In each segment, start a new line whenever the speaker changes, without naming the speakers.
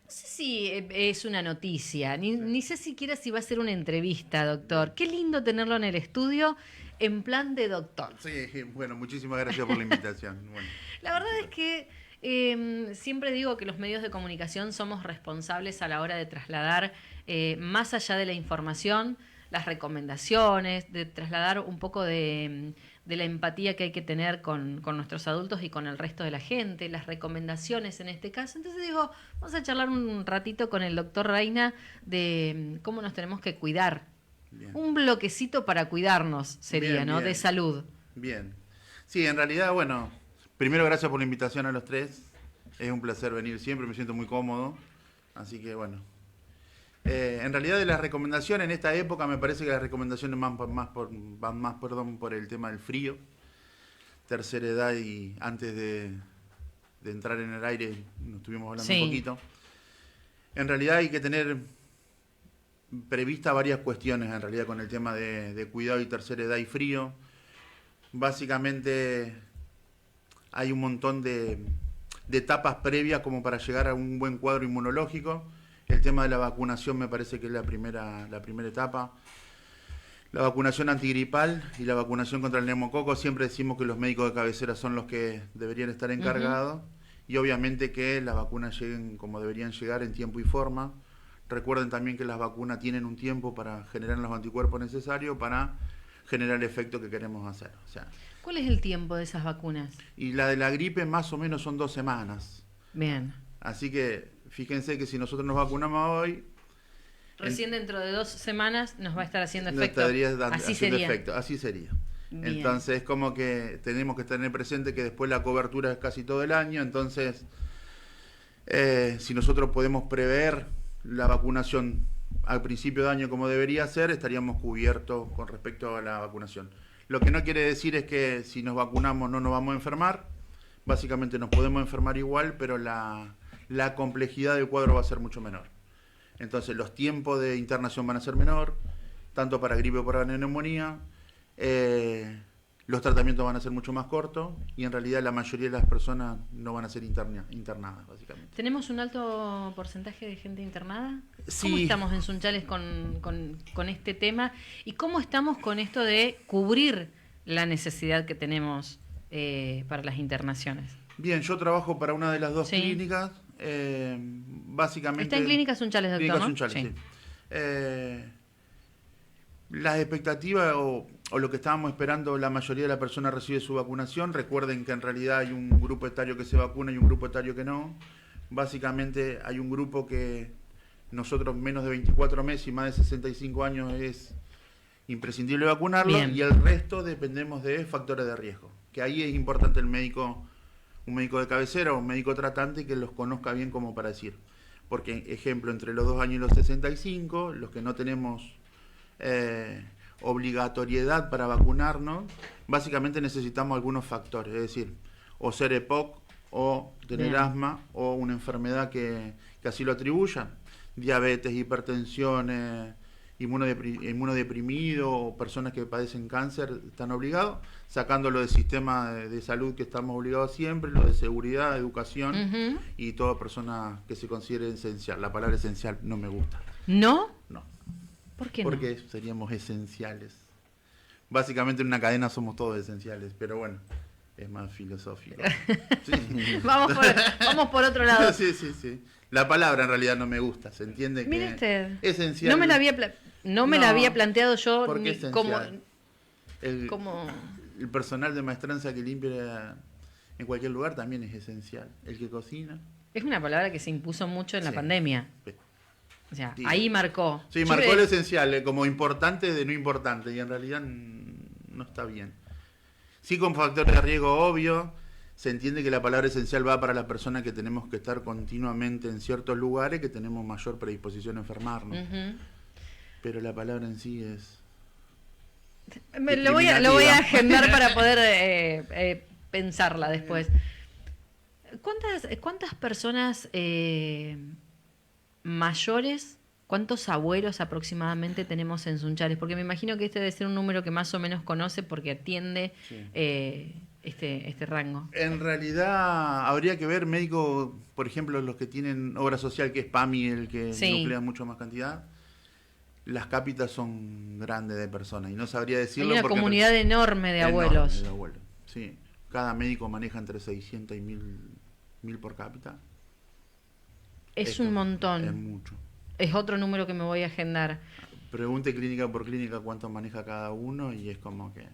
No sé si es una noticia, ni sé siquiera si va a ser una entrevista, doctor. Qué lindo tenerlo en el estudio en plan de doctor.
Sí, bueno, muchísimas gracias por la invitación. Bueno,
La verdad es
felicitaciones.
que siempre digo que los medios de comunicación somos responsables a la hora de trasladar, más allá de la información, las recomendaciones, de trasladar un poco de la empatía que hay que tener con nuestros adultos y con el resto de la gente, las recomendaciones en este caso. Entonces digo, vamos a charlar un ratito con el doctor Reina de cómo nos tenemos que cuidar.
Bien,
Un bloquecito para cuidarnos sería,
bien,
¿no? De
bien,
salud.
bien. Sí, en realidad, bueno, primero gracias por la invitación a los tres. Es un placer venir siempre, me siento muy cómodo. Así que bueno. En realidad de las recomendaciones en esta época me parece que las recomendaciones van más por el tema del frío, tercera edad y antes de entrar en el aire nos estuvimos hablando un
Sí.
poquito. En realidad hay que tener prevista varias cuestiones en realidad con el tema de cuidado y tercera edad y frío. Básicamente hay un montón de etapas previas como para llegar a un buen cuadro inmunológico. El tema de la vacunación me parece que es la primera etapa. La vacunación antigripal y la vacunación contra el neumococo, siempre decimos que los médicos de cabecera son los que deberían estar
Ujú.
encargados y obviamente que las vacunas lleguen como deberían llegar en tiempo y forma. Recuerden también que las vacunas tienen un tiempo para generar los anticuerpos necesarios para generar el efecto que queremos hacer. O sea,
¿Cuál es el tiempo de esas vacunas?
y la de la gripe más o menos son 2 semanas.
Bien.
Así que fíjense que si nosotros nos vacunamos hoy,
Recién dentro de 2 semanas nos va a estar haciendo
no
efecto.
estaría
Así
haciendo
sería.
efecto, así sería.
Bien.
Entonces, como que tenemos que tener presente que después la cobertura es casi todo el año, entonces, si nosotros podemos prever la vacunación al principio de año como debería ser, estaríamos cubiertos con respecto a la vacunación. Lo que no quiere decir es que si nos vacunamos no nos vamos a enfermar, básicamente nos podemos enfermar igual, pero la complejidad del cuadro va a ser mucho menor. Entonces los tiempos de internación van a ser menor, tanto para gripe como para neumonía. Los tratamientos van a ser mucho más cortos y en realidad la mayoría de las personas no van a ser internadas, básicamente.
¿Tenemos un alto porcentaje de gente internada? ¿Cómo
Sí,
estamos en Sunchales con este tema? ¿Y cómo estamos con esto de cubrir la necesidad que tenemos para las internaciones?
bien, yo trabajo para una de las dos
Sí.
clínicas,
Está en
básicamente,
Clínica Sunchales, doctor,
Clínica
¿no?
Sunchales,
Sí.
sí. Las expectativas o lo que estábamos esperando, la mayoría de la personas recibe su vacunación. Recuerden que en realidad hay un grupo etario que se vacuna y un grupo etario que no. Básicamente hay un grupo que nosotros menos de 24 meses y más de 65 años es imprescindible vacunarlo y
Bien.
el resto dependemos de factores de riesgo. Que ahí es importante el médico, un médico de cabecera o un médico tratante que los conozca bien como para decir. Porque, ejemplo, entre los 2 años y los 65, los que no tenemos obligatoriedad para vacunarnos, básicamente necesitamos algunos factores, es decir, o ser EPOC o tener
Bien.
asma o una enfermedad que así lo atribuya, diabetes, hipertensión, inmunodeprimido o personas que padecen cáncer están obligados, sacándolo del sistema de salud que estamos obligados siempre, lo de seguridad, educación
Ujú.
y toda persona que se considere esencial. La palabra esencial no me gusta.
¿No?
No,
¿Por qué no?
porque seríamos esenciales. Básicamente en una cadena somos todos esenciales, pero bueno, es más filosófico. Sí,
Vamos por otro lado.
sí, sí, sí. La palabra en realidad no me gusta, se entiende
Mire
que
usted,
esencial.
no me la había planteado yo
¿por qué
ni como,
esencial? El,
como
el personal de maestranza que limpia en cualquier lugar también es esencial. El que cocina.
es una palabra que se impuso mucho en la
Sí.
pandemia. O sea,
Sí,
ahí marcó.
sí,
Yo
marcó lo
le-
esencial, como importante de no importante, y en realidad no está bien. Sí, con factores de riesgo obvio, se entiende que la palabra esencial va para las personas que tenemos que estar continuamente en ciertos lugares, que tenemos mayor predisposición a enfermarnos.
Ujú.
Pero la palabra en sí es
Lo voy a
discriminativa.
agendar para poder pensarla después. ¿Cuántas personas mayores, cuántos abuelos aproximadamente tenemos en Sunchales? Porque me imagino que este debe ser un número que más o menos conoce porque atiende
Sí.
este rango?
En realidad habría que ver médicos, por ejemplo, los que tienen obra social, que es PAMI, el que nuclea mucho más cantidad. Las cápitas son grandes de personas y no sabría decirlo.
Hay una comunidad enorme de abuelos.
Sí, cada médico maneja entre 600 y 1000 por cápita.
Es un montón.
Es mucho.
Es otro número que me voy a agendar.
Pregunte clínica por clínica cuánto maneja cada uno y es como que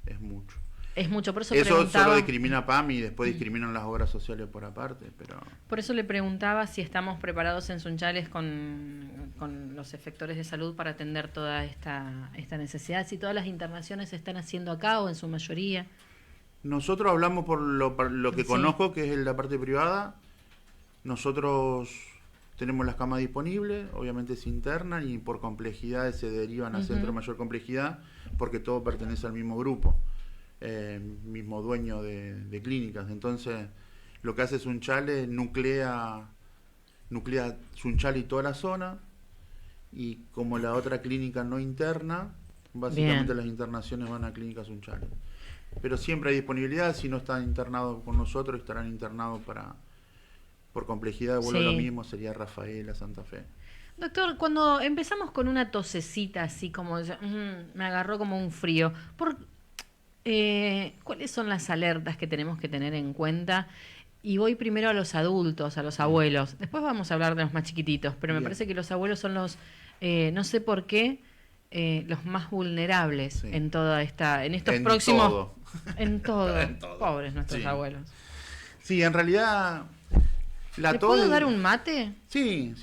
es mucho.
Es mucho, por eso
preguntaba... solo discrimina PAMI y después discriminan las obras sociales por aparte, pero...
Por eso le preguntaba si estamos preparados en Sunchales con los efectores de salud para atender toda esta necesidad, si todas las internaciones se están haciendo acá o en su mayoría.
Nosotros hablamos por lo que conozco, que es la parte privada. Nosotros tenemos las camas disponibles, obviamente se internan y por complejidades se derivan a centro de mayor complejidad porque todo pertenece al mismo grupo. Mismo dueño de clínicas. Entonces lo que hace Sunchales nuclea Sunchales y toda la zona, y como la otra clínica no interna, básicamente las internaciones van a clínica Sunchales, pero siempre hay disponibilidad. Si no están internados con nosotros, estarán internados por complejidad, vuelvo a lo mismo, sería Rafaela, Santa Fe.
Doctor, cuando empezamos con una tosecita así como me agarró como un frío, ¿cuáles son las alertas que tenemos que tener en cuenta? Y voy primero a los adultos, a los abuelos. Después vamos a hablar de los más chiquititos, pero me parece que los abuelos son los, no sé por qué, los más vulnerables en toda en estos próximos...
Todo.
En todo. Pobres nuestros abuelos.
Sí, en realidad...
¿Te puedo dar un mate?
Sí.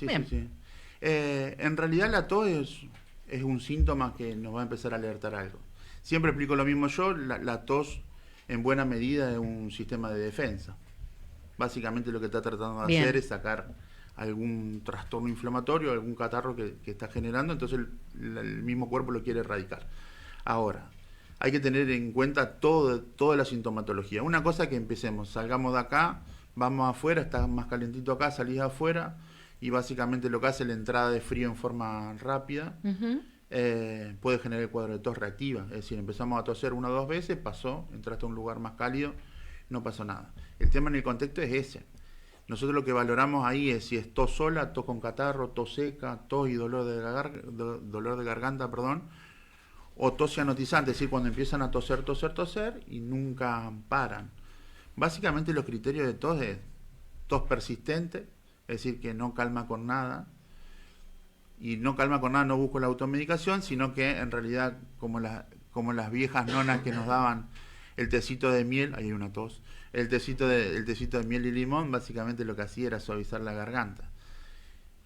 En realidad la tos es un síntoma que nos va a empezar a alertar algo. Siempre explico lo mismo yo, la tos en buena medida es un sistema de defensa. Básicamente lo que está tratando de hacer es sacar algún trastorno inflamatorio, algún catarro que está generando, entonces el mismo cuerpo lo quiere erradicar. Ahora, hay que tener en cuenta toda la sintomatología. Una cosa que empecemos, salgamos de acá, vamos afuera, está más calentito acá, salís afuera, y básicamente lo que hace la entrada de frío en forma rápida, puede generar el cuadro de tos reactiva. Es decir, empezamos a toser 1 o 2 veces, pasó, entraste a un lugar más cálido, no pasó nada. El tema en el contexto es ese. Nosotros lo que valoramos ahí es si es tos sola, tos con catarro, tos seca, tos y dolor de garganta, o tos cianotizante, es decir, cuando empiezan a toser y nunca paran. Básicamente los criterios de tos es tos persistente, es decir, que no calma con nada, y no calma con nada, no busco la automedicación, sino que en realidad como las viejas nonas que nos daban el tecito de miel, ahí hay una tos, el tecito de miel y limón, básicamente lo que hacía era suavizar la garganta.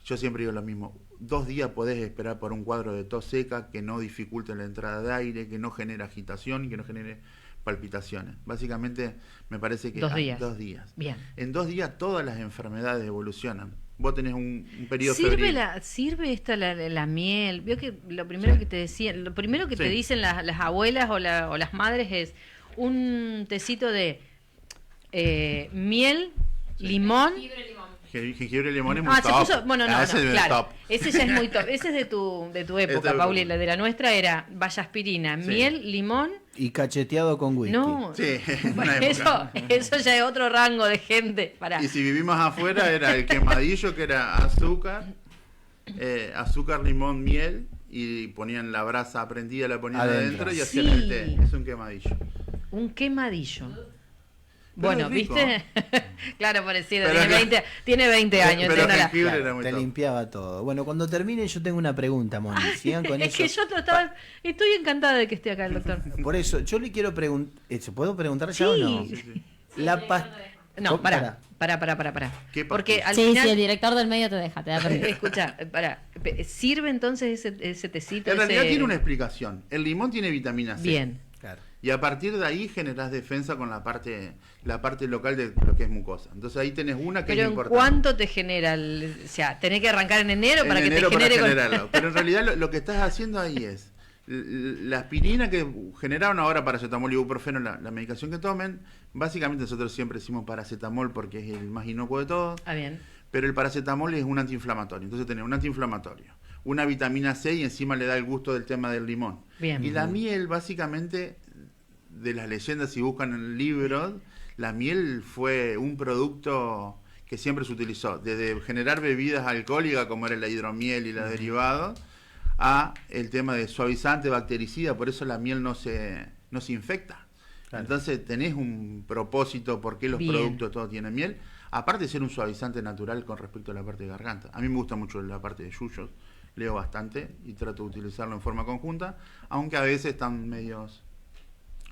Yo siempre digo lo mismo, 2 días podés esperar por un cuadro de tos seca que no dificulte la entrada de aire, que no genere agitación y que no genere palpitaciones. Básicamente me parece que
2 días.
2 días.
Bien.
En 2 días todas las enfermedades evolucionan. Vos tenés un periodo
febril.
febril.
¿Sirve la miel? Vio que lo primero que te decían, lo primero que te dicen las abuelas o las madres es un tecito de miel, limón.
Jengibre y limón es muy top.
Claro. Ese ya es muy top. Ese es de tu época, Pauli. La de la nuestra era vallaspirina, miel, limón.
Y cacheteado con whisky.
No,
bueno,
eso ya es otro rango de gente.
Y si vivimos afuera era el quemadillo, que era azúcar, limón, miel, y ponían la brasa prendida, la ponían adentro y hacían el té. Es un quemadillo.
Un quemadillo.
Pero
bueno, ¿viste? Claro, parecido.
Pero
tiene 20 años.
Pero el jengibre era muy
te
top.
limpiaba todo. Bueno, cuando termine yo tengo una pregunta, Moni. Sigan con
es
eso.
Que yo estoy encantada de que esté acá el doctor.
Por eso, yo le quiero preguntar... ¿Puedo preguntar ya o no?
Sí.
No, pará.
¿Qué
Porque al
sí,
final...
sí, el director del medio te deja, te da permiso.
Escucha, ¿sirve entonces ese tecito?
En realidad tiene una explicación. El limón tiene vitamina C.
Bien.
Claro.
Y a partir de ahí generás defensa con la parte local de lo que es mucosa. Entonces ahí tenés una que
Pero
es
¿en
importante.
cuánto te genera? O sea, tenés que arrancar en enero para que te genere...
generarlo. Pero en realidad lo que estás haciendo ahí es la aspirina que generaron ahora paracetamol y ibuprofeno, la medicación que tomen. Básicamente nosotros siempre decimos paracetamol porque es el más inocuo de todos.
Ah, bien.
Pero el paracetamol es un antiinflamatorio. Entonces tenés un antiinflamatorio, una vitamina C y encima le da el gusto del tema del limón.
Bien.
Y la miel básicamente de las leyendas, si buscan en libros, la miel fue un producto que siempre se utilizó, desde generar bebidas alcohólicas como era la hidromiel y los derivados, a el tema de suavizante, bactericida, por eso la miel no se infecta. Claro. Entonces tenés un propósito por qué los productos todos tienen miel, aparte de ser un suavizante natural con respecto a la parte de garganta. A mí me gusta mucho la parte de yuyos, leo bastante y trato de utilizarlo en forma conjunta, aunque a veces están medios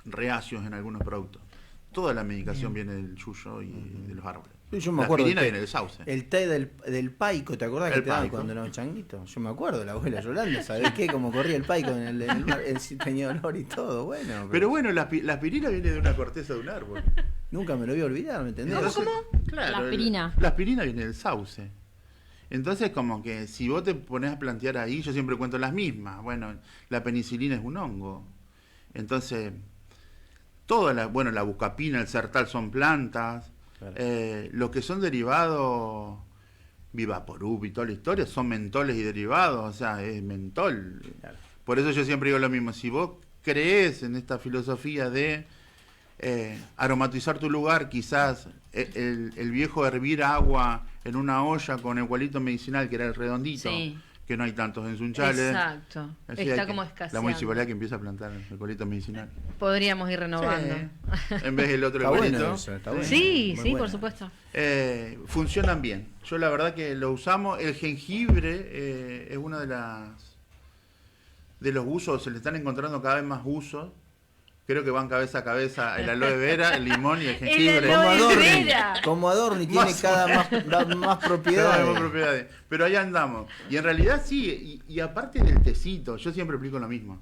reacios en algunos productos. Toda la medicación viene del yuyo y de los árboles.
Yo me
la
acuerdo
aspirina viene del sauce.
El té del paico, ¿te acordás que te daban cuando éramos changuitos? Yo me acuerdo, la abuela Yolanda, ¿sabés qué? Como corría el paico en el mar, él sí tenía olor y todo, bueno.
Pero bueno, la aspirina viene de una corteza de un árbol.
Nunca me lo voy a olvidar, ¿me entendés?
¿Cómo?
Claro, la aspirina.
La aspirina viene del sauce. Entonces, como que si vos te pones a plantear ahí, yo siempre cuento las mismas. Bueno, la penicilina es un hongo. Entonces, la bucapina, el sertal son plantas. Claro. Los que son derivados, Vivaporub y toda la historia, son mentoles y derivados, o sea, es mentol. Claro. Por eso yo siempre digo lo mismo, si vos crees en esta filosofía de aromatizar tu lugar, quizás el viejo hervir agua en una olla con eucalipto medicinal, que era el redondito, sí, que no hay tantos en Sunchales.
Exacto, está como escaseando.
La municipalidad que empieza a plantar eucalipto medicinal.
Podríamos ir renovando.
Sí. En vez del otro eucalipto.
Bueno eso, está bueno.
Sí, sí, por supuesto.
Funcionan bien. Yo la verdad que lo usamos. El jengibre es uno de los usos, se le están encontrando cada vez más usos. Creo que van cabeza a cabeza el aloe vera, el limón y el jengibre.
Como Adorni tiene cada más propiedades.
Más propiedades. Pero ahí andamos. Y en realidad sí, y aparte del tecito, yo siempre explico lo mismo.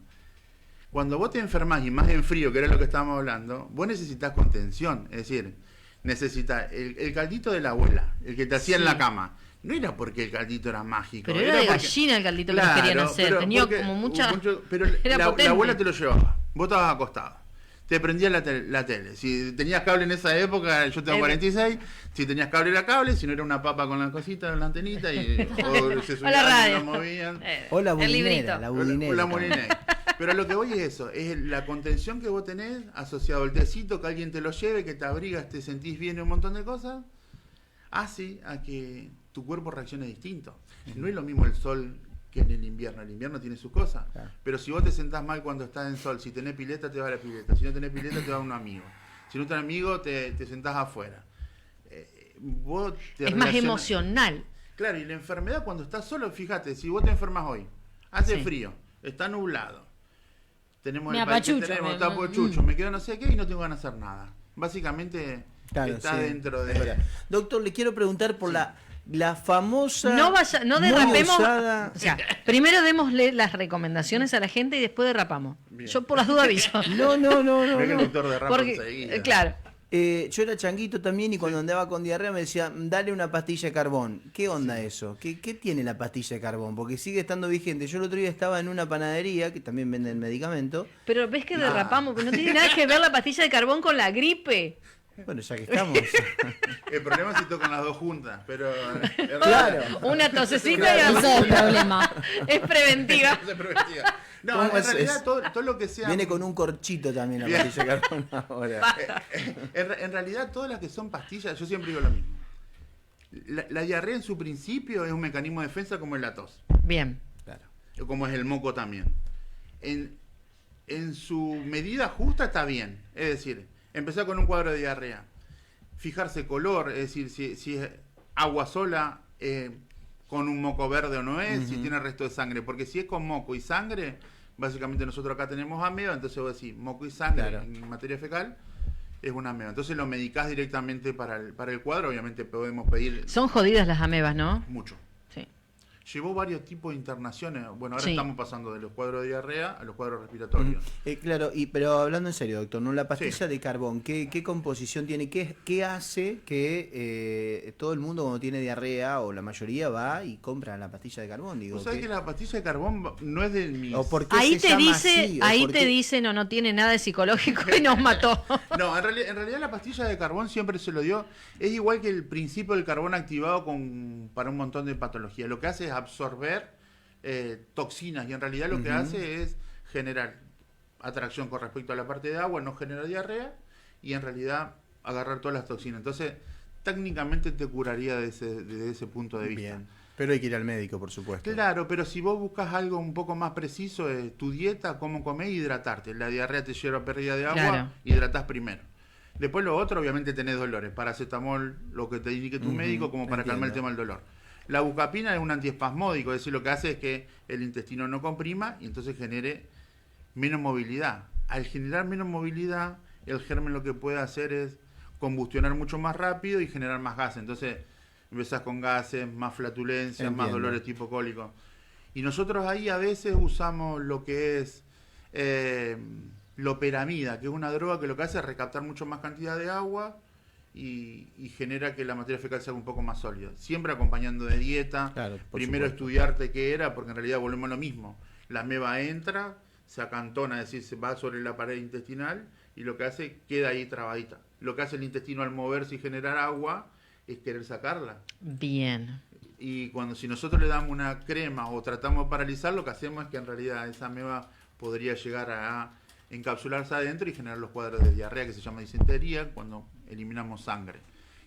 Cuando vos te enfermas y más en frío, que era lo que estábamos hablando, vos necesitas contención. Es decir, necesitas el caldito de la abuela, el que te hacía en la cama. No era porque el caldito era mágico.
Pero era de gallina el caldito que nos querían hacer. Tenía como mucha...
Pero la abuela te lo llevaba. Vos estabas acostado. Te prendía la tele. Si tenías cable en esa época, yo tengo 46. Si tenías cable era cable. Si no era una papa con la cosita, la antenita. O se subían y lo movían.
O la budinera. La budinera.
Pero lo que voy es eso. Es la contención que vos tenés asociado al tecito, que alguien te lo lleve, que te abrigas, te sentís bien y un montón de cosas. Hace a que tu cuerpo reaccione distinto. No es lo mismo el sol que en el invierno tiene sus cosas, claro. Pero si vos te sentás mal cuando estás en sol, si tenés pileta te vas a la pileta, si no tenés pileta te vas a un amigo, si no tenés amigo te sentás afuera.
Es más emocional.
Claro, y la enfermedad cuando estás solo, fíjate, si vos te enfermas hoy, hace frío, está nublado, tenemos el país que tenemos, tapo chucho, me quedo no sé qué y no tengo ganas de hacer nada. Básicamente está dentro de...
Doctor, le quiero preguntar por la famosa...
No derrapemos. O sea, primero démosle las recomendaciones a la gente y después derrapamos. Bien. Yo por las dudas aviso.
No.
Que el doctor derrapa enseguida.
Claro.
Yo era changuito también y cuando andaba con diarrea me decía, dale una pastilla de carbón. ¿Qué onda eso? ¿Qué tiene la pastilla de carbón? Porque sigue estando vigente. Yo el otro día estaba en una panadería, que también venden medicamentos.
Pero ves que derrapamos, pero no tiene nada que ver la pastilla de carbón con la gripe.
Bueno, ya que estamos.
El problema es si tocan las dos juntas, pero...
Claro.
Una tosecita y
ese es el problema.
Es preventiva.
No, en realidad todo lo que sea...
Viene con un corchito también la pastilla de carbón ahora.
En realidad todas las que son pastillas, yo siempre digo lo mismo. La diarrea en su principio es un mecanismo de defensa como es la tos.
Bien.
Claro. Como es el moco también. En su medida justa está bien. Es decir... Empezar con un cuadro de diarrea. Fijarse color, es decir, si es agua sola, con un moco verde o no es, si tiene resto de sangre. Porque si es con moco y sangre, básicamente nosotros acá tenemos ameba, entonces vos decís, moco y sangre en materia fecal, es una ameba. Entonces lo medicás directamente para el cuadro, obviamente podemos pedir...
Son jodidas las amebas, ¿no?
Mucho.
Sí.
Llevó varios tipos de internaciones. Bueno, ahora estamos pasando de los cuadros de diarrea a los cuadros respiratorios.
Claro, pero hablando en serio, doctor, ¿no? La pastilla de carbón, ¿qué composición tiene? ¿Qué hace que todo el mundo cuando tiene diarrea, o la mayoría, va y compra la pastilla de carbón? Digo,
¿sabes que la pastilla de carbón no es de mis...
Ahí te dicen, no tiene nada de psicológico y nos mató.
No, en realidad la pastilla de carbón siempre se lo dio. Es igual que el principio del carbón activado para un montón de patologías. Lo que hace es absorber toxinas y en realidad lo que hace es generar atracción con respecto a la parte de agua, no genera diarrea y en realidad agarrar todas las toxinas. Entonces, técnicamente te curaría desde ese punto de vista.
Bien. Pero hay que ir al médico, por supuesto.
Claro, pero si vos buscas algo un poco más preciso, tu dieta, cómo comer y hidratarte. La diarrea te lleva a pérdida de agua,
Claro.
hidratás primero. Después lo otro, obviamente tenés dolores. Paracetamol, lo que te indique tu médico, como para calmar el tema del dolor. La bucapina es un antiespasmódico, es decir, lo que hace es que el intestino no comprima y entonces genere menos movilidad. Al generar menos movilidad, el germen lo que puede hacer es combustionar mucho más rápido y generar más gases. Entonces empezás con gases, más flatulencia, más dolores tipo cólico. Y nosotros ahí a veces usamos lo que es loperamida, que es una droga que lo que hace es recaptar mucho más cantidad de agua y genera que la materia fecal sea un poco más sólida. Siempre acompañando de dieta.
Claro,
Primero estudiarte qué era, porque en realidad volvemos a lo mismo. La ameba entra, se acantona, es decir, se va sobre la pared intestinal y lo que hace, queda ahí trabadita. Lo que hace el intestino al moverse y generar agua es querer sacarla.
Bien.
Y si nosotros le damos una crema o tratamos de paralizar, lo que hacemos es que en realidad esa ameba podría llegar a encapsularse adentro y generar los cuadros de diarrea que se llama disentería cuando eliminamos sangre.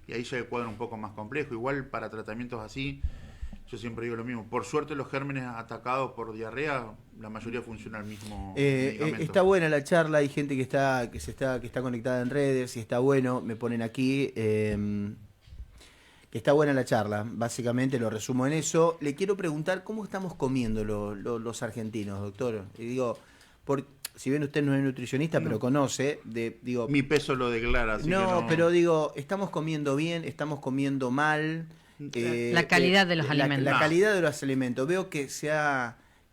Y ahí ya el cuadro un poco más complejo. Igual para tratamientos así, yo siempre digo lo mismo. Por suerte los gérmenes atacados por diarrea, la mayoría funciona al mismo medicamento.
Está buena la charla, hay gente que está conectada en redes y está bueno, me ponen aquí que está buena la charla, básicamente lo resumo en eso. Le quiero preguntar cómo estamos comiendo los argentinos, doctor. Y digo, si bien usted no es nutricionista, pero conoce,
mi peso lo declara. Así
no,
que
pero digo, estamos comiendo bien, estamos comiendo mal.
La calidad de los alimentos.
La calidad de los alimentos. Veo que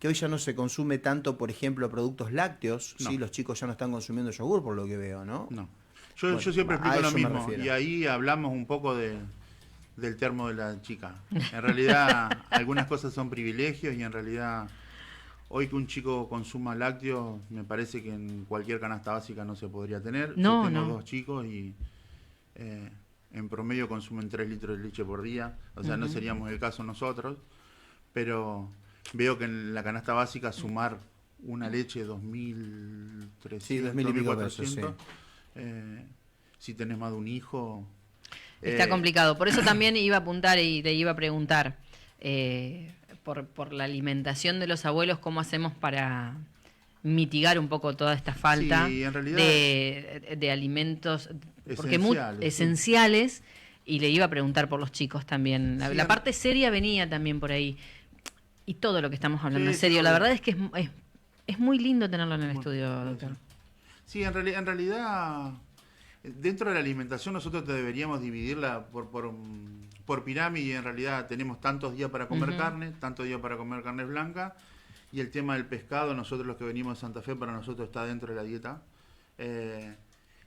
hoy ya no se consume tanto, por ejemplo, productos lácteos.
No.
¿Sí? Los chicos ya no están consumiendo yogur, por lo que veo, ¿no?
No. Yo siempre
a
explico lo
eso me
mismo.
refiero.
Y ahí hablamos un poco del termo de la chica. En realidad, algunas cosas son privilegios y en realidad, hoy que un chico consuma lácteos, me parece que en cualquier canasta básica no se podría tener.
No,
Yo tengo
no.
2 chicos y en promedio consumen 3 litros de leche por día. O sea, no seríamos el caso nosotros. Pero veo que en la canasta básica sumar una leche de 2.300,
Sí, 2.000 y pico pesos,
2.400, si tenés más de un hijo...
Está complicado. Por eso también iba a apuntar y te iba a preguntar por la alimentación de los abuelos, ¿cómo hacemos para mitigar un poco toda esta falta
Sí, en realidad,
de alimentos
esenciales,
esenciales? Y le iba a preguntar por los chicos también.
Sí,
La parte seria venía también por ahí. Y todo lo que estamos hablando
Sí,
es serio.
sí,
La
obvio.
verdad es que es muy lindo tenerlo en el estudio, doctor.
Sí, en realidad, dentro de la alimentación nosotros deberíamos dividirla por pirámide y en realidad tenemos tantos días para comer carne, tantos días para comer carne blanca y el tema del pescado, nosotros los que venimos de Santa Fe, para nosotros está dentro de la dieta.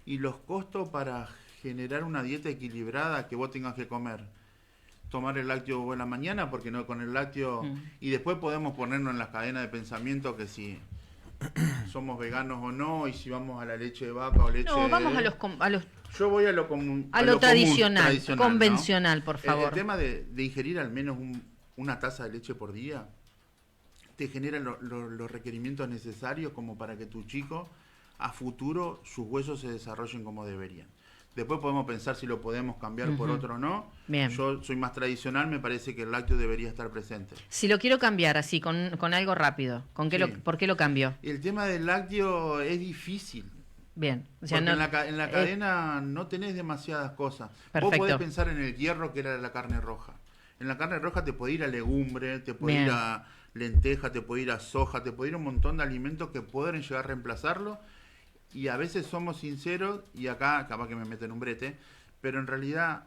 Y los costos para generar una dieta equilibrada que vos tengas que tomar el lácteo en la mañana, porque no con el lácteo, y después podemos ponernos en las cadenas de pensamiento que si somos veganos o no, y si vamos a la leche de vaca o leche
No, vamos
de...
a los
Yo voy a lo común,
a lo tradicional,
¿no?
convencional, por
El
favor.
tema de ingerir al menos una taza de leche por día te genera los requerimientos necesarios como para que tu chico a futuro sus huesos se desarrollen como deberían. Después podemos pensar si lo podemos cambiar por otro o no.
Bien.
Yo soy más tradicional, me parece que el lácteo debería estar presente.
Si lo quiero cambiar así, con algo rápido,
Sí.
¿por qué lo cambio?
El tema del lácteo es difícil.
Bien. O sea,
Porque
no-
en la cadena no tenés demasiadas cosas.
Perfecto.
Vos podés pensar en el hierro que era la carne roja. En la carne roja te puede ir a legumbre, te puede
Bien.
ir a lenteja, te puede ir a soja, te puede ir a un montón de alimentos que pueden llegar a reemplazarlo. Y a veces somos sinceros, y acá capaz que me meten un brete, pero en realidad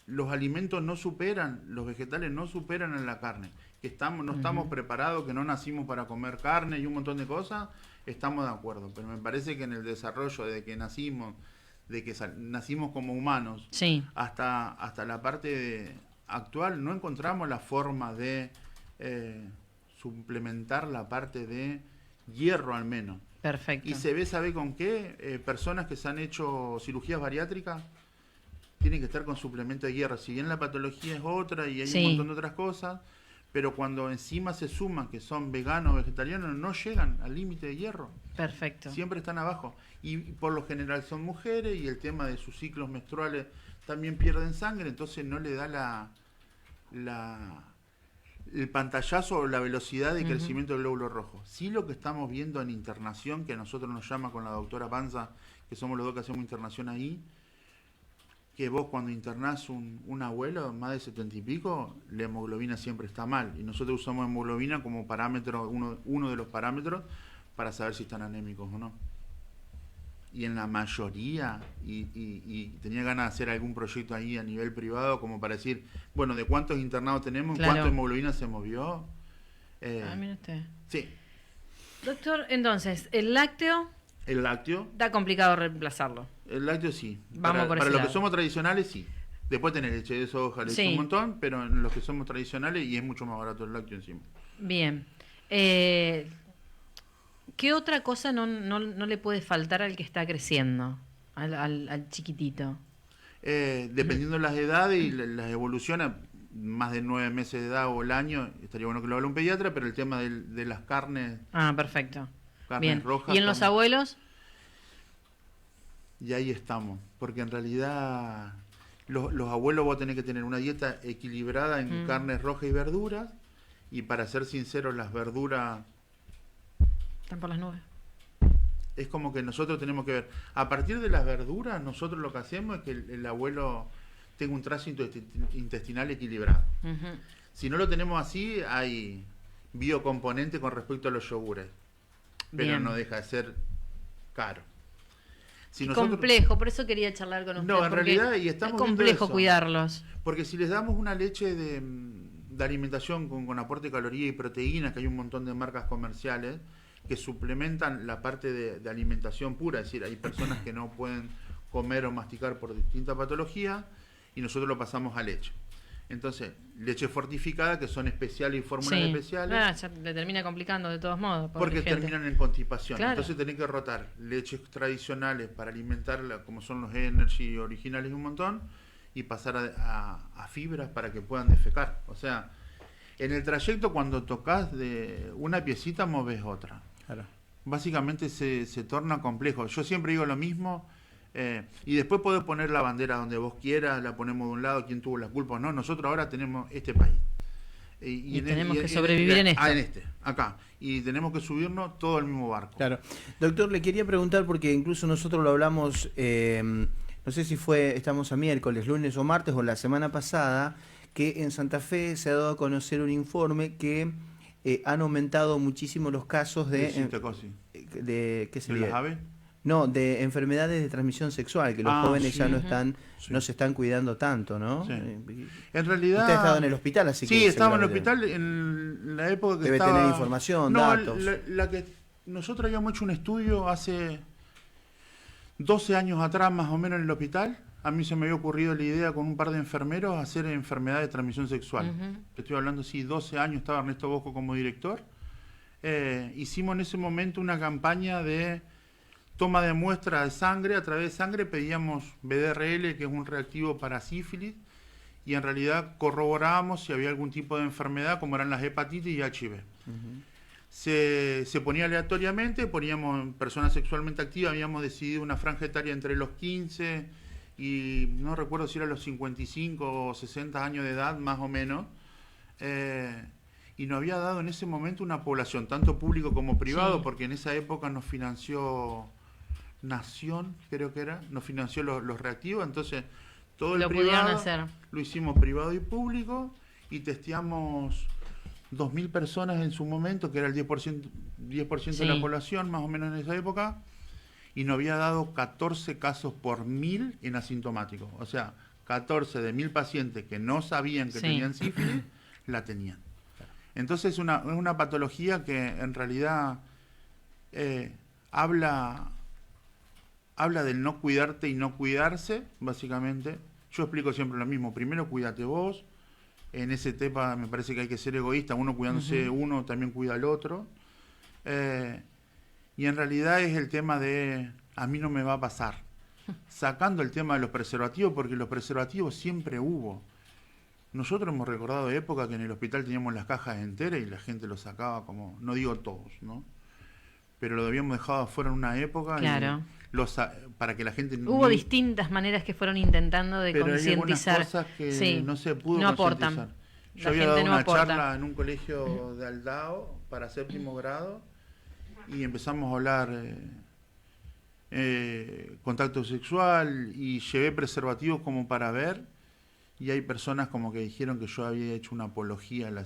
los alimentos no superan, los vegetales no superan en la carne. Que no estamos preparados, que no nacimos para comer carne y un montón de cosas, estamos de acuerdo. Pero me parece que en el desarrollo de que nacimos, nacimos como humanos,
Sí.
hasta la parte actual, no encontramos la forma de suplementar la parte de hierro al menos.
Perfecto.
Y se ve, ¿sabe con qué? Personas que se han hecho cirugías bariátricas tienen que estar con suplemento de hierro. Si bien la patología es otra y hay
Sí.
un montón de otras cosas, pero cuando encima se suman que son veganos o vegetarianos, no llegan al límite de hierro.
Perfecto.
Siempre están abajo. Y por lo general son mujeres y el tema de sus ciclos menstruales también pierden sangre, entonces no le da el pantallazo o la velocidad de crecimiento del glóbulo rojo. Sí, lo que estamos viendo en internación, que a nosotros nos llama con la doctora Panza, que somos los dos que hacemos internación ahí, que vos cuando internás un abuelo más de 70 y pico, la hemoglobina siempre está mal. Y nosotros usamos hemoglobina como parámetro, uno de los parámetros para saber si están anémicos o no. Y en la mayoría, y tenía ganas de hacer algún proyecto ahí a nivel privado, como para decir, bueno, de cuántos internados tenemos,
Claro.
cuánta hemoglobina se movió.
Mire usted.
Sí,
Doctor, entonces, el lácteo
el lácteo.
está complicado reemplazarlo.
El lácteo sí.
Vamos por
para
ese
los que
lado.
somos tradicionales, sí. Después tenés leche de soja, leche
Sí.
un montón, pero en los que somos tradicionales, y es mucho más barato el lácteo encima.
Bien. ¿Qué otra cosa no le puede faltar al que está creciendo? Al chiquitito.
Dependiendo de las edades y las evoluciones, más de 9 meses de edad o el año, estaría bueno que lo hable un pediatra, pero el tema de las carnes
Perfecto.
carnes
Bien.
rojas.
¿Y en los
estamos-
abuelos?
Y ahí estamos, porque en realidad los abuelos vos tenés que tener una dieta equilibrada en carnes rojas y verduras, y para ser sincero, las verduras
Están por las nubes.
es como que nosotros tenemos que ver, a partir de las verduras, nosotros lo que hacemos es que el abuelo tenga un tránsito intestinal equilibrado.
Ujú.
Si no lo tenemos así, hay biocomponente con respecto a los yogures, pero
Bien.
no deja de ser caro. Si
Complejo, por eso quería charlar con usted.
No, en
porque
realidad, y estamos
es
viendo
complejo
eso.
cuidarlos.
Porque si les damos una leche de alimentación con aporte de calorías y proteínas, que hay un montón de marcas comerciales que suplementan la parte de alimentación pura, es decir, hay personas que no pueden comer o masticar por distintas patologías, y nosotros lo pasamos a leche. Entonces, leche fortificada, que son especiales y fórmulas
Sí.
especiales,
Ya le termina complicando de todos modos. pobre
porque
gente.
terminan en constipación.
Claro.
Entonces tenés que rotar leches tradicionales para alimentarla, como son los Energy originales y un montón, y pasar a fibras para que puedan defecar. O sea, en el trayecto cuando tocas de una piecita moves otra.
Claro.
Básicamente se torna complejo. Yo siempre digo lo mismo, y después podés poner la bandera donde vos quieras, la ponemos de un lado, quién tuvo la culpa o no. Nosotros ahora tenemos este país.
Y tenemos que sobrevivir en esto.
Acá. Y tenemos que subirnos todo al mismo barco.
Claro. Doctor, le quería preguntar, porque incluso nosotros lo hablamos, no sé si estamos a miércoles, lunes o martes o la semana pasada, que en Santa Fe se ha dado a conocer un informe que han aumentado muchísimo los casos
¿Qué
de ¿qué
¿De
sería?
las aves?
No, de enfermedades de transmisión sexual, que los jóvenes
sí.
ya no
Ujú.
están,
Sí.
no se están cuidando tanto, ¿no?
Sí.
Usted
En realidad...
ha estado en el hospital, así que
Sí, estaba en el
seguramente
hospital en la época que
debe
estaba...
tener información,
No,
datos.
la que nosotros habíamos hecho un estudio hace 12 años atrás, más o menos, en el hospital. A mí se me había ocurrido la idea con un par de enfermeros hacer enfermedad de transmisión sexual.
Ujú.
Estoy hablando, sí, 12 años, estaba Ernesto Bosco como director. Hicimos en ese momento una campaña de toma de muestra de sangre. A través de sangre pedíamos BDRL, que es un reactivo para sífilis, y en realidad corroborábamos si había algún tipo de enfermedad, como eran las hepatitis y HIV. Se ponía aleatoriamente, poníamos personas sexualmente activas, habíamos decidido una franja etaria entre los 15 y no recuerdo si era los 55 o 60 años de edad, más o menos. Y nos había dado en ese momento una población, tanto público como privado,
Sí.
porque en esa época nos financió Nación, creo que era, nos financió los reactivos, entonces todo el
Lo pudieron
privado
hacer.
lo hicimos privado y público, y testeamos 2.000 personas en su momento, que era el 10% de la
Sí.
población, más o menos en esa época, y nos había dado 14 casos por 1.000 en asintomáticos. O sea, 14 de 1.000 pacientes que no sabían que
Sí.
tenían sífilis, la tenían. Entonces es una patología que en realidad habla del no cuidarte y no cuidarse, básicamente. Yo explico siempre lo mismo. Primero, cuídate vos. En ese tema me parece que hay que ser egoísta. Uno cuidándose, uno también cuida al otro. Y en realidad es el tema de a mí no me va a pasar. Sacando el tema de los preservativos, porque los preservativos siempre hubo. nosotros hemos recordado épocas que en el hospital teníamos las cajas enteras y la gente lo sacaba como, no digo todos, ¿no? Pero lo habíamos dejado afuera en una época
Claro.
para que la gente...
Hubo distintas maneras que fueron intentando de
pero hay algunas
concientizar.
cosas que
Sí,
no se pudo
no aportan.
concientizar.
La
Yo había
gente
dado
no
una
aporta.
charla en un colegio de Aldao para séptimo grado y empezamos a hablar contacto sexual y llevé preservativos como para ver y hay personas como que dijeron que yo había hecho una apología a la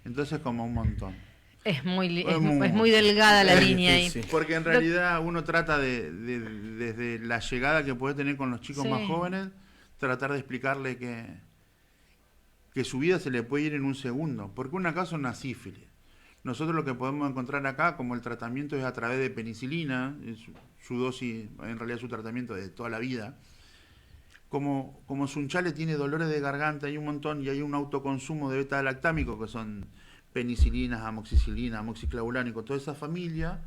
entonces como un montón.
Es muy,
Es
es muy delgada la
es
línea ahí.
difícil.
Porque en realidad uno trata desde la llegada que puede tener con los chicos
Sí.
más jóvenes, tratar de explicarle que su vida se le puede ir en un segundo. Porque un caso es una sífilis. Nosotros lo que podemos encontrar acá, como el tratamiento es a través de penicilina, su dosis, en realidad su tratamiento de toda la vida, como Sunchale tiene dolores de garganta, hay un montón, y hay un autoconsumo de beta-lactámico, que son penicilinas, amoxicilinas, amoxiclavulánico, toda esa familia,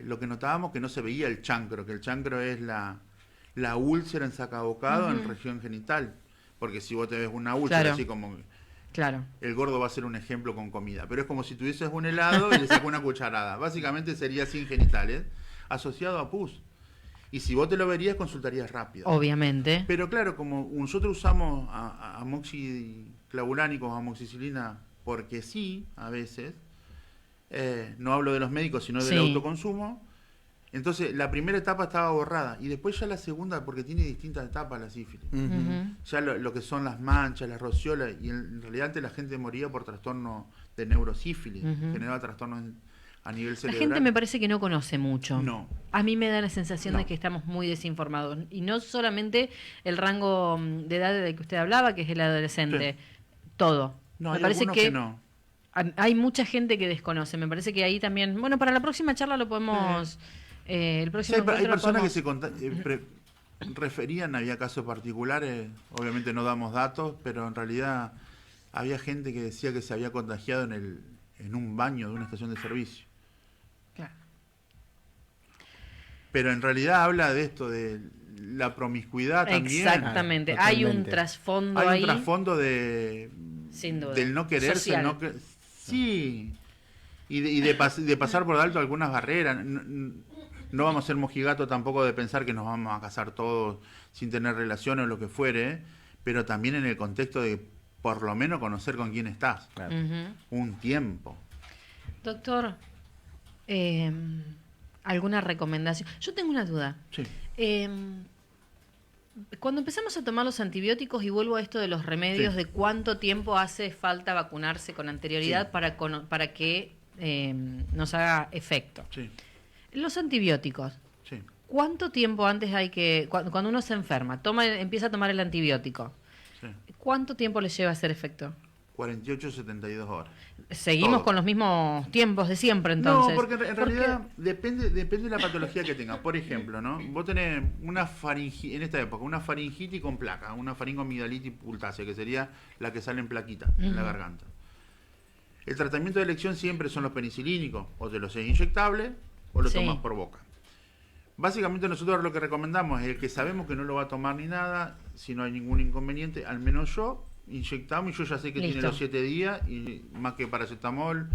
lo que notábamos que no se veía el chancro, que el chancro es la úlcera en sacabocado en región genital. Porque si vos te ves una úlcera,
Claro.
así como
Claro.
el gordo va a ser un ejemplo con comida, pero es como si tuvieses un helado y le sacas una cucharada. Básicamente sería sin genitales, asociado a pus. Y si vos te lo verías, consultarías rápido.
Obviamente.
Pero claro, como nosotros usamos amoxiclavulánicos, amoxicilina, porque sí, a veces, no hablo de los médicos, sino del
Sí.
autoconsumo, entonces la primera etapa estaba borrada, y después ya la segunda, porque tiene distintas etapas la sífilis.
Ujú.
Ya lo que son las manchas, las rociolas, y en realidad antes la gente moría por trastorno de neurosífilis,
Ujú.
generaba trastornos a nivel
La
cerebral.
gente me parece que no conoce mucho.
No.
A mí me da la sensación
No.
de que estamos muy desinformados. Y no solamente el rango de edad del que usted hablaba, que es el adolescente. Todo.
No,
me
hay
parece
algunos que no.
hay mucha gente que desconoce. Me parece que ahí también... Bueno, para la próxima charla lo podemos... el
Sí,
próximo
hay
encuentro lo
personas que
podemos-
referían, había casos particulares, obviamente no damos datos, pero en realidad había gente que decía que se había contagiado en un baño de una estación de servicio.
Claro.
Pero en realidad habla de esto, de la promiscuidad también.
Exactamente.
Ah,
Hay un
totalmente.
trasfondo
Hay
ahí.
un trasfondo
Sin duda.
del no quererse,
Social.
sí, y de pasar por alto algunas barreras. No vamos a ser mojigatos tampoco de pensar que nos vamos a casar todos sin tener relaciones o lo que fuere, pero también en el contexto de por lo menos conocer con quién estás.
Claro.
Ujú.
Un tiempo.
Doctor, ¿alguna recomendación? Yo tengo una duda.
Sí.
Cuando empezamos a tomar los antibióticos, y vuelvo a esto de los remedios,
Sí.
de cuánto tiempo hace falta vacunarse con anterioridad
Sí.
para que nos haga efecto.
Sí,
Los antibióticos,
sí.
¿cuánto tiempo antes hay que, cuando uno se enferma, empieza a tomar el antibiótico,
Sí.
cuánto tiempo le lleva a hacer efecto?
48, 72 horas.
Seguimos
Todo.
con los mismos tiempos de siempre, entonces.
No, porque en realidad depende de la patología que tengas. Por ejemplo, ¿no? Vos tenés una faringitis, en esta época, una faringitis con placa, una faringomigdalitis pultácea, que sería la que sale en plaquita en la
Ujú.
garganta. El tratamiento de elección siempre son los penicilínicos, o te los es inyectable o lo
Sí.
tomas por boca. Básicamente nosotros lo que recomendamos es el que sabemos que no lo va a tomar ni nada, si no hay ningún inconveniente, al menos yo, inyectamos y yo ya sé que
Listo.
tiene los 7 días y más que paracetamol,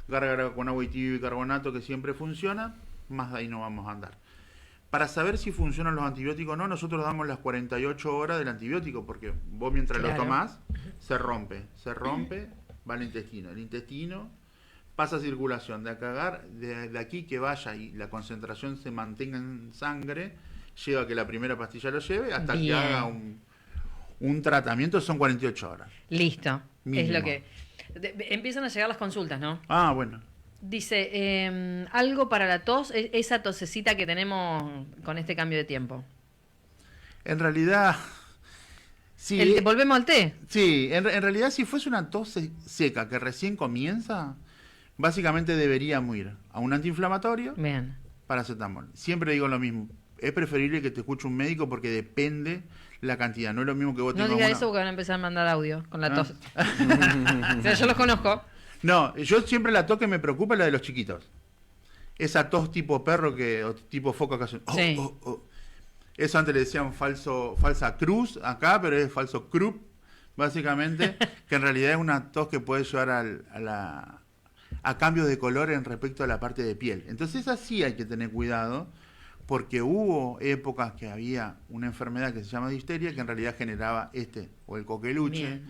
gárgara con agua y tibio y bicarbonato que siempre funciona, más de ahí no vamos a andar. Para saber si funcionan los antibióticos o no, nosotros damos las 48 horas del antibiótico, porque vos mientras
Claro.
lo tomás, se rompe, va al intestino. El intestino pasa a circulación, de aquí que vaya y la concentración se mantenga en sangre, lleva a que la primera pastilla lo lleve, hasta que
Bien.
haga un tratamiento, son 48 horas.
Listo.
Mínimo.
Es lo que... empiezan a llegar las consultas, ¿no?
Ah, bueno.
Dice, algo para la tos, esa tosecita que tenemos con este cambio de tiempo.
En realidad, sí.
Volvemos al té.
Sí, en realidad si fuese una tos seca que recién comienza, básicamente deberíamos ir a un antiinflamatorio,
Bien.
paracetamol. Siempre digo lo mismo, es preferible que te escuche un médico porque depende la cantidad, no es lo mismo que vos
No
tengas
diga
una...
eso porque van a empezar a mandar audio con la
Ah.
tos. O sea, yo los conozco.
No, yo siempre la tos que me preocupa es la de los chiquitos. Esa tos tipo perro o tipo foca que hace...
Sí.
Eso antes le decían falsa cruz acá, pero es falso crup, básicamente, que en realidad es una tos que puede llevar a cambios de color en respecto a la parte de piel. Entonces así hay que tener cuidado, porque hubo épocas que había una enfermedad que se llama difteria, que en realidad generaba o el coqueluche,
Bien.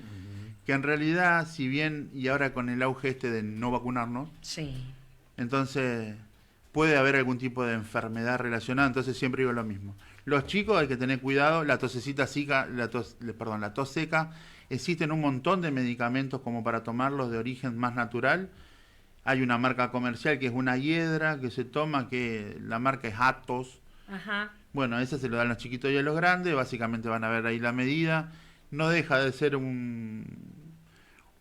que en realidad, si bien, y ahora con el auge de no vacunarnos,
Sí.
entonces puede haber algún tipo de enfermedad relacionada, entonces siempre digo lo mismo. Los chicos hay que tener cuidado, la tosecita seca, la tos seca, existen un montón de medicamentos como para tomarlos de origen más natural. Hay una marca comercial que es una hiedra que se toma, que la marca es Atos.
Ajá.
Bueno, esa se lo dan a los chiquitos y a los grandes, básicamente van a ver ahí la medida. No deja de ser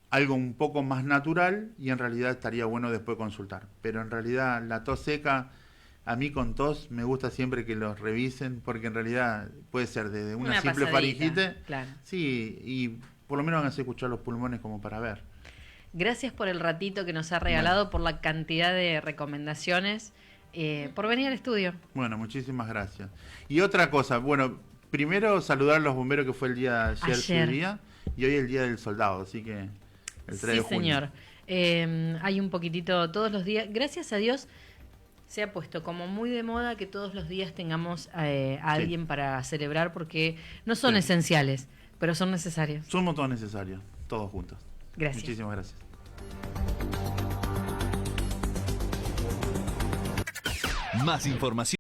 algo un poco más natural y en realidad estaría bueno después consultar. Pero en realidad la tos seca, a mí con tos me gusta siempre que los revisen, porque en realidad puede ser desde una simple
pasadita,
faringite.
claro.
Sí, y por lo menos van a escuchar los pulmones como para ver.
Gracias por el ratito que nos ha regalado, por la cantidad de recomendaciones, por venir al estudio.
Bueno, muchísimas gracias. Y otra cosa, bueno, primero saludar a los bomberos, que fue el día de ayer, su día, y hoy el día del soldado, así que el 3 de junio.
Señor. Hay un poquitito todos los días. Gracias a Dios se ha puesto como muy de moda que todos los días tengamos a alguien para celebrar, porque no son esenciales, pero son necesarios.
Somos todos necesarios, todos juntos.
Gracias.
Muchísimas gracias.
Más información.